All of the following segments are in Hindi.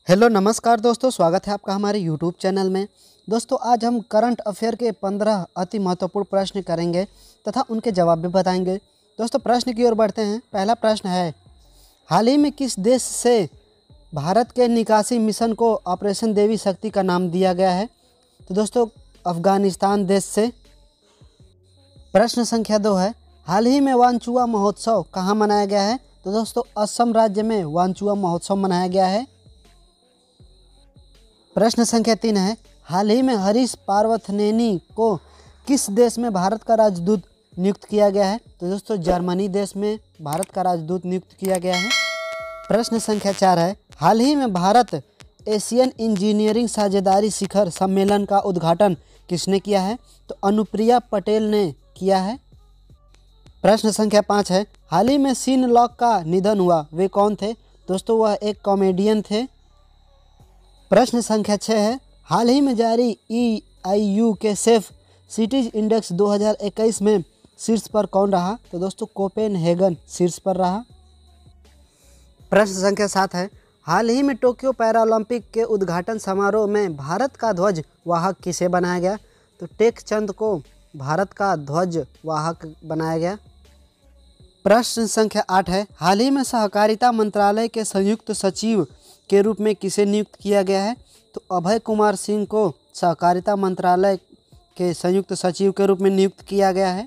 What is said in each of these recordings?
हेलो नमस्कार दोस्तों, स्वागत है आपका हमारे यूट्यूब चैनल में। दोस्तों आज हम करंट अफेयर के 15 अति महत्वपूर्ण प्रश्न करेंगे तथा उनके जवाब भी बताएंगे। दोस्तों प्रश्न की ओर बढ़ते हैं। पहला प्रश्न है, हाल ही में किस देश से भारत के निकासी मिशन को ऑपरेशन देवी शक्ति का नाम दिया गया है? तो दोस्तों अफगानिस्तान देश से। प्रश्न संख्या 2 है, हाल ही में वांचुआ महोत्सव कहाँ मनाया गया है? तो दोस्तों असम राज्य में वांचुआ महोत्सव मनाया गया है। प्रश्न संख्या 3 है, हाल ही में हरीश पार्थनेनी को किस देश में भारत का राजदूत नियुक्त किया गया है? तो दोस्तों जर्मनी देश में भारत का राजदूत नियुक्त किया गया है। प्रश्न संख्या 4 है, हाल ही में भारत एशियन इंजीनियरिंग साझेदारी शिखर सम्मेलन का उद्घाटन किसने किया है? तो अनुप्रिया पटेल ने किया है। प्रश्न संख्या 5 है, हाल ही में सीन लॉक का निधन हुआ, वे कौन थे? दोस्तों वह एक कॉमेडियन थे। प्रश्न संख्या 6 है, हाल ही में जारी EIU के सेफ सिटीज इंडेक्स 2021 में शीर्ष पर कौन रहा? तो दोस्तों कोपेनहेगन शीर्ष पर रहा। प्रश्न संख्या 7 है, हाल ही में टोक्यो पैरालंपिक के उद्घाटन समारोह में भारत का ध्वज वाहक किसे बनाया गया? तो टेक चंद को भारत का ध्वज वाहक बनाया गया। प्रश्न संख्या 8 है, हाल ही में सहकारिता मंत्रालय के संयुक्त सचिव के रूप में किसे नियुक्त किया गया है? तो अभय कुमार सिंह को सहकारिता मंत्रालय के संयुक्त सचिव के रूप में नियुक्त किया गया है।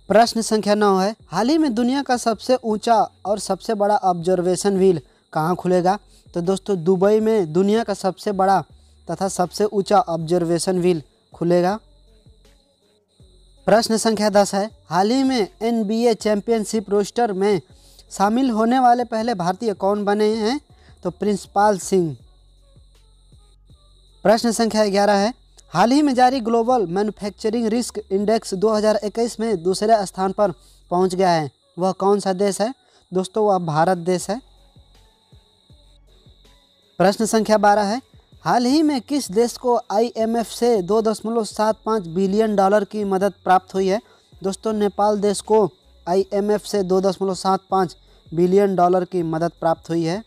प्रश्न संख्या 9 है, हाल ही में दुनिया का सबसे ऊंचा और सबसे बड़ा ऑब्जर्वेशन व्हील कहाँ खुलेगा? तो दोस्तों दुबई में दुनिया का सबसे बड़ा तथा सबसे ऊंचा ऑब्जर्वेशन व्हील खुलेगा। प्रश्न संख्या 10 है, हाल ही में NBA चैंपियनशिप रोस्टर में शामिल होने वाले पहले भारतीय कौन बने हैं? तो प्रिंसपाल सिंह। प्रश्न संख्या 11 है, हाल ही में जारी ग्लोबल मैन्युफैक्चरिंग रिस्क इंडेक्स 2021 में दूसरे स्थान पर पहुंच गया है, वह कौन सा देश है? दोस्तों वह भारत देश है। प्रश्न संख्या 12 है, हाल ही में किस देश को IMF से $2.75 बिलियन की मदद प्राप्त हुई है? दोस्तों नेपाल देश को IMF से $2.75 बिलियन की मदद प्राप्त हुई है।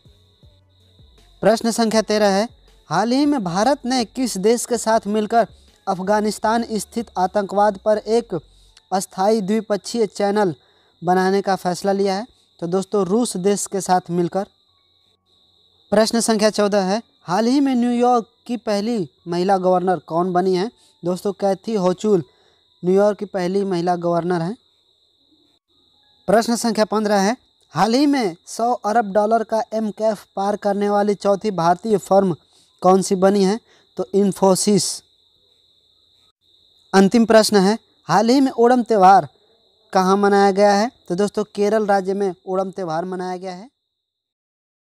प्रश्न संख्या 13 है, हाल ही में भारत ने किस देश के साथ मिलकर अफगानिस्तान स्थित आतंकवाद पर एक अस्थायी द्विपक्षीय चैनल बनाने का फैसला लिया है? तो दोस्तों रूस देश के साथ मिलकर। प्रश्न संख्या 14 है, हाल ही में न्यूयॉर्क की पहली महिला गवर्नर कौन बनी है? दोस्तों कैथी होचुल न्यूयॉर्क की पहली महिला गवर्नर हैं। प्रश्न संख्या 15 है, हाल ही में $100 अरब का MCAF पार करने वाली चौथी भारतीय फर्म कौन सी बनी है? तो इन्फोसिस। अंतिम प्रश्न है, हाल ही में ओणम त्यौहार कहाँ मनाया गया है? तो दोस्तों केरल राज्य में ओणम त्यौहार मनाया गया है।